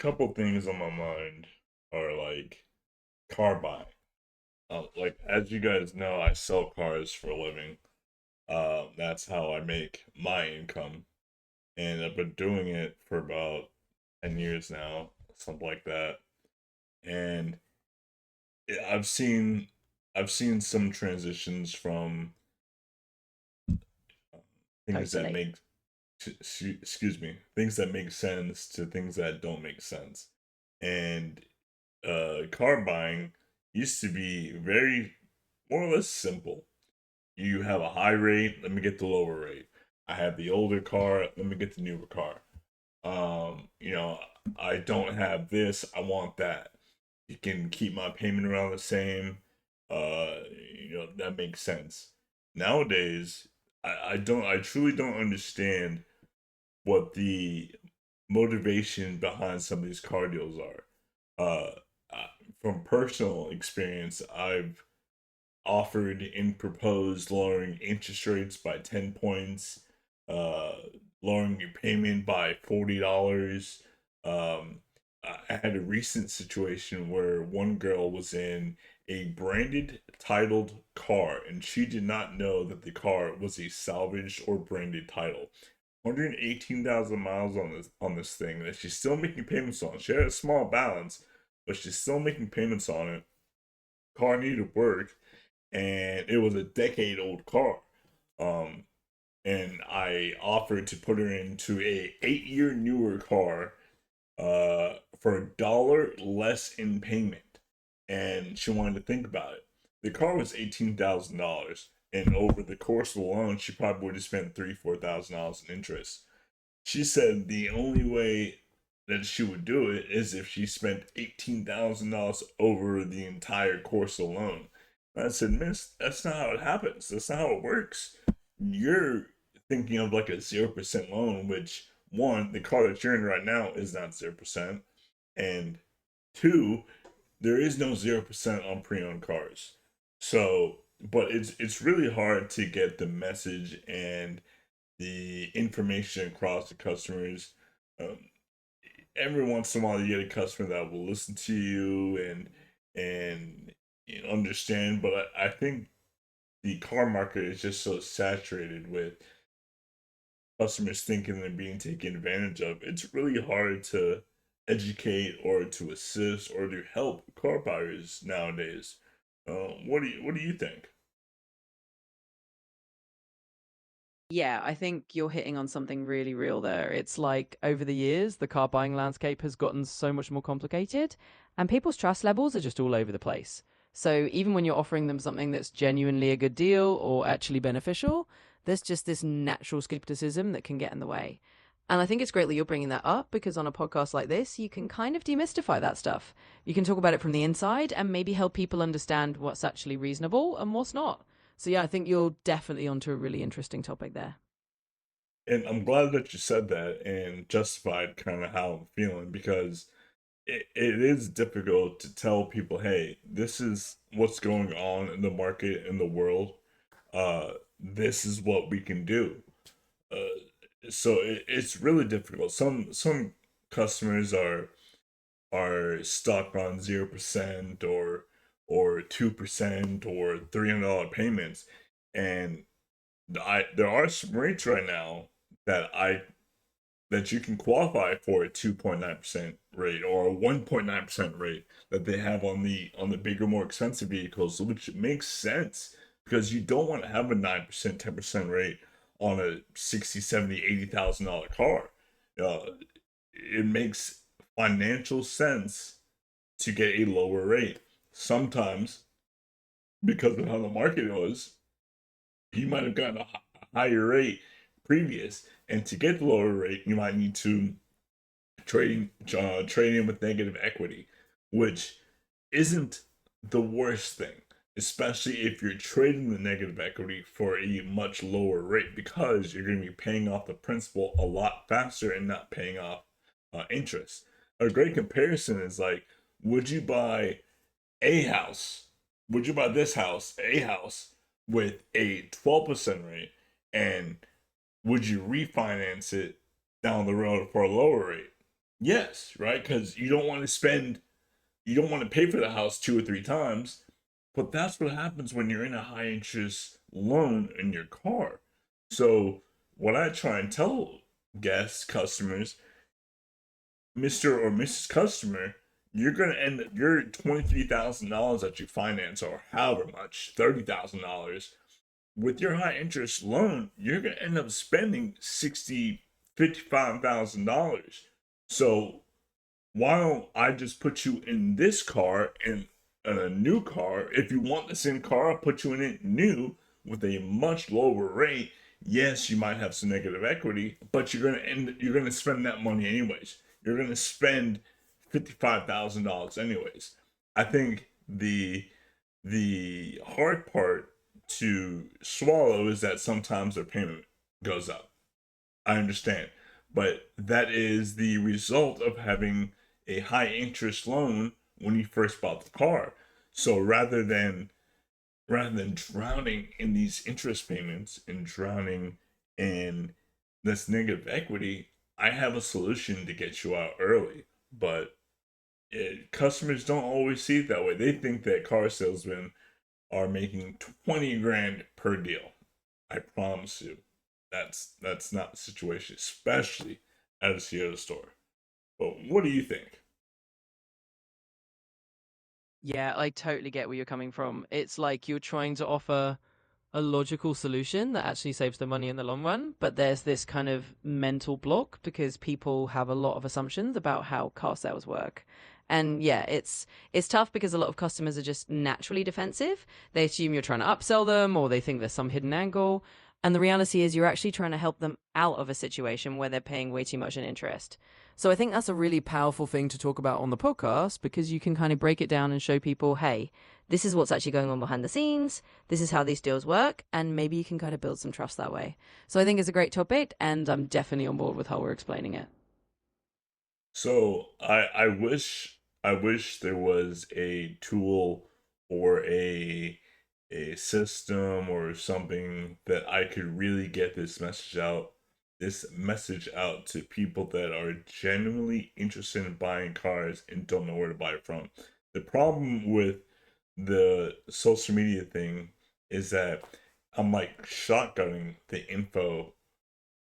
couple things on my mind are like car buying. Like as you guys know, I sell cars for a living. That's how I make my income, and I've been doing it for about 10 years now, something like that. And I've seen I've seen some transitions from things that Totally. make excuse me, things that make sense to things that don't make sense. And car buying used to be very more or less simple. You have a high rate, let me get the lower rate. I have the older car, let me get the newer car. You know, I don't have this, I want that. You can keep my payment around the same. Uh, that makes sense. Nowadays, I truly don't understand what the motivation behind some of these car deals are. Uh, from personal experience, I've offered and proposed lowering interest rates by 10 points, uh, lowering your payment by $40. Um, I had a recent situation where one girl was in a branded titled car and she did not know that the car was a salvaged or branded title. 118,000 miles on this thing that she's still making payments on. She had a small balance, but she's still making payments on it. Car needed work, and it was a decade old car. Um, and I offered to put her into a 8 year newer car for $1 less in payment, and she wanted to think about it. The car was $18,000, and over the course of the loan, she probably would have spent $3,000-4,000 in interest. She said the only way that she would do it is if she spent $18,000 over the entire course alone. And I said, Miss, that's not how it happens. That's not how it works. You're thinking of like a 0% loan, which one, the car that you're in right now is not 0%. And two, there is no 0% on pre-owned cars. So, but it's really hard to get the message and the information across to customers. Um, every once in a while, you get a customer that will listen to you and understand. But I think the car market is just so saturated with customers thinking they're being taken advantage of. It's really hard to educate or to assist or to help car buyers nowadays. What do you think? Yeah, I think you're hitting on something really real there. It's like over the years, the car buying landscape has gotten so much more complicated, and people's trust levels are just all over the place. So even when you're offering them something that's genuinely a good deal or actually beneficial, there's just this natural skepticism that can get in the way. And I think it's great that you're bringing that up because on a podcast like this, you can kind of demystify that stuff. You can talk about it from the inside and maybe help people understand what's actually reasonable and what's not. So yeah, I think you're definitely onto a really interesting topic there. And I'm glad that you said that and justified kind of how I'm feeling because it is difficult to tell people, hey, this is what's going on in the market in the world. This is what we can do. So it's really difficult. Some customers are stuck on 0% or 2% or $300 payments, and there are some rates right now that I that you can qualify for a 2.9% rate or a 1.9% rate that they have on the bigger, more expensive vehicles, which makes sense because you don't want to have a 9%, 10% rate on a 60, 70, $80,000 car. Uh, it makes financial sense to get a lower rate. Sometimes, because of how the market was, you might have gotten a higher rate previous, and to get the lower rate, you might need to trade in with negative equity, which isn't the worst thing, especially if you're trading the negative equity for a much lower rate because you're going to be paying off the principal a lot faster and not paying off interest. A great comparison is like, would you buy a house? Would you buy this house, a house, with a 12% rate, and would you refinance it down the road for a lower rate? Yes, right? Because you don't want to pay for the house 2 or 3 times, but that's what happens when you're in a high interest loan in your car. So, what I try and tell guests, customers, Mr. or Mrs. Customer, you're gonna end your $23,000 that you finance, or however much, $30,000, with your high interest loan, you're gonna end up spending $55,000. So why don't I just put you in this car, in a new car? If you want the same car, I'll put you in it new with a much lower rate. Yes, you might have some negative equity, but you're gonna spend that money anyways. You're gonna spend $55,000 anyways. I think the hard part to swallow is that sometimes their payment goes up. I understand. But that is the result of having a high interest loan when you first bought the car. So rather than drowning in these interest payments and drowning in this negative equity, I have a solution to get you out early. But customers don't always see it that way. They think that car salesmen are making 20 grand per deal. I promise you, that's not the situation, especially at a Toyota store. But what do you think? Yeah, I totally get where you're coming from. It's like you're trying to offer a logical solution that actually saves the money in the long run, but there's this kind of mental block because people have a lot of assumptions about how car sales work. And yeah, it's tough because a lot of customers are just naturally defensive. They assume you're trying to upsell them or they think there's some hidden angle. And the reality is you're actually trying to help them out of a situation where they're paying way too much in interest. So I think that's a really powerful thing to talk about on the podcast because you can kind of break it down and show people, hey, this is what's actually going on behind the scenes. This is how these deals work. And maybe you can kind of build some trust that way. So I think it's a great topic. And I'm definitely on board with how we're explaining it. So I wish there was a tool or a system or something that I could really get this message out to people that are genuinely interested in buying cars and don't know where to buy it from. The problem with the social media thing is that I'm like shotgunning the info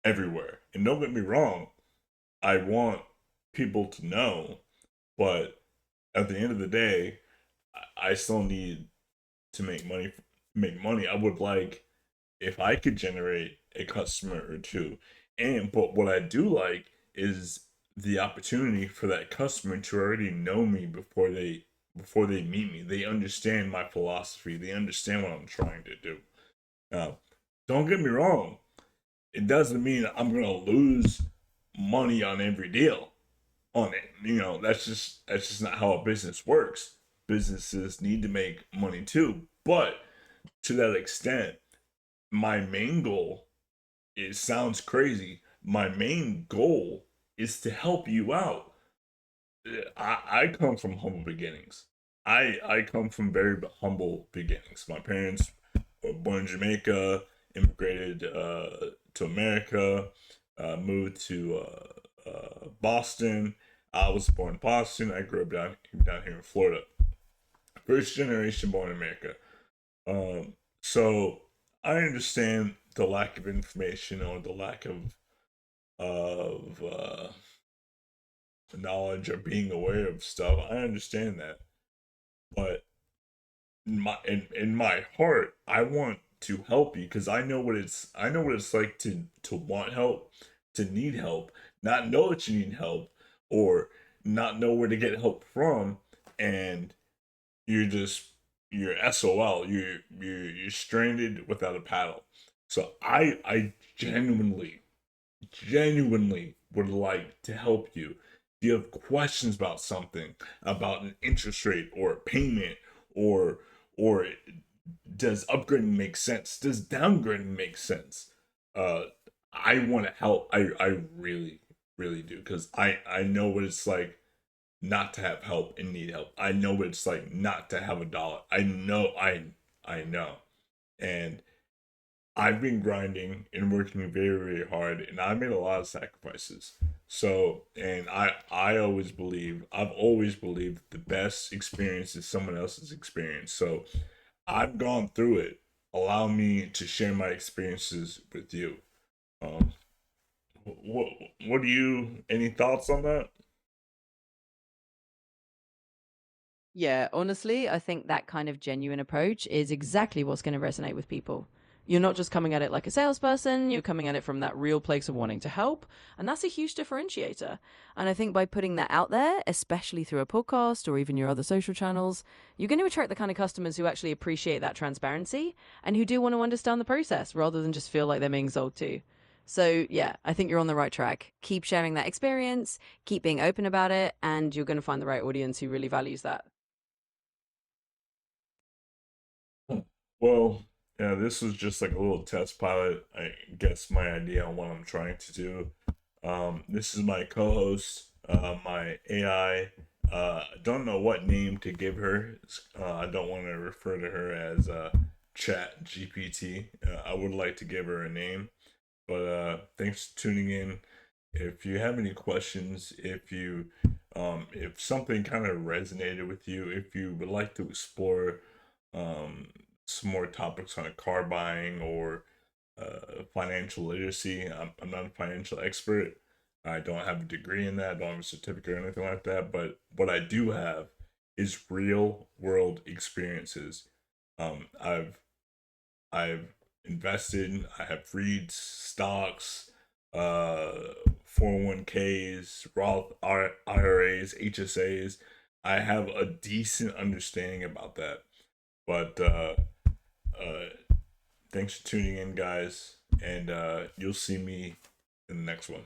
everywhere. And don't get me wrong, I want people to know, but at the end of the day, I still need to make money. Make money. I would like if I could generate a customer or two, and but what I do like is the opportunity for that customer to already know me before they meet me. They understand my philosophy. They understand what I'm trying to do. Now, don't get me wrong. It doesn't mean I'm gonna lose money on every deal on it. That's just not how a business works. Businesses need to make money too, but to that extent, my main goal, it sounds crazy. My main goal is to help you out. I come from humble beginnings. I come from very humble beginnings. My parents were born in Jamaica, immigrated to America, moved to Boston. I was born in Boston. I grew up down here in Florida. First generation born in America. So I understand the lack of information or the lack of knowledge or being aware of stuff. I understand that, but in my heart, I want to help you because I know what it's like to want help, to need help, not know that you need help, or not know where to get help from, and you're just you're SOL. You're stranded without a paddle. So I genuinely would like to help you. If you have questions about something, about an interest rate or a payment, or or does upgrading make sense? Does downgrading make sense? Uh, I want to help. I really do because I know what it's like not to have help and need help. I know what it's like not to have a dollar. I know, and I've been grinding and working very, very hard, and I made a lot of sacrifices. So, and I've always believed the best experience is someone else's experience. So, I've gone through it. Allow me to share my experiences with you. Um, what what do you any thoughts on that? Yeah, honestly, I think that kind of genuine approach is exactly what's going to resonate with people. You're not just coming at it like a salesperson, you're coming at it from that real place of wanting to help. And that's a huge differentiator. And I think by putting that out there, especially through a podcast or even your other social channels, you're going to attract the kind of customers who actually appreciate that transparency and who do want to understand the process rather than just feel like they're being sold to. So, yeah, I think you're on the right track. Keep sharing that experience, keep being open about it, and you're going to find the right audience who really values that. Well, yeah, this was just like a little test pilot. I guess my idea on what I'm trying to do. This is my co-host, my AI. I don't know what name to give her. I don't want to refer to her as Chat GPT. I would like to give her a name, but thanks for tuning in. If you have any questions, if something kind of resonated with you, if you would like to explore um, some more topics on car buying or financial literacy. I'm not a financial expert. I don't have a degree in that. I don't have a certificate or anything like that. But what I do have is real world experiences. I've invested. I have reads, stocks, 401ks, Roth IRAs, HSAs. I have a decent understanding about that. But uh, thanks for tuning in, guys, and you'll see me in the next one.